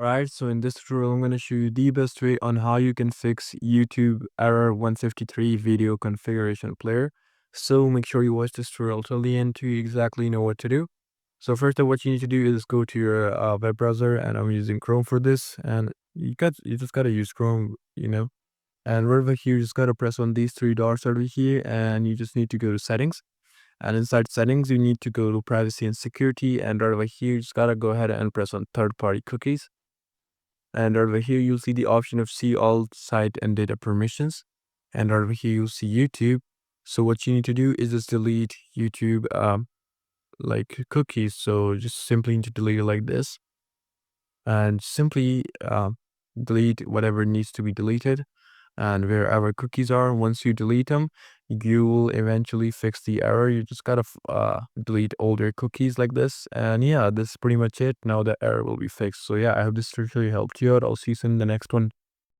Alright, so in this tutorial, I'm going to show you the best way on how you can fix YouTube error 153 video configuration player. So make sure you watch this tutorial till the end to exactly know what to do. So first of what you need to do is go to your web browser, and I'm using Chrome for this. And you just gotta use Chrome, And right over here, you just gotta press on these three dots over here, and you just need to go to settings. And inside settings, you need to go to privacy and security. And right over here, you just gotta go ahead and press on third-party cookies. And over here, you'll see the option of see all site and data permissions. And over here, you'll see YouTube. So what you need to do is just delete YouTube like cookies. So just simply need to delete it like this, and simply delete whatever needs to be deleted. And wherever cookies are, once you delete them, you will eventually fix the error. You just gotta delete older cookies like this. And yeah, this is pretty much it. Now the error will be fixed. So yeah, I hope this tutorial helped you out. I'll see you soon in the next one.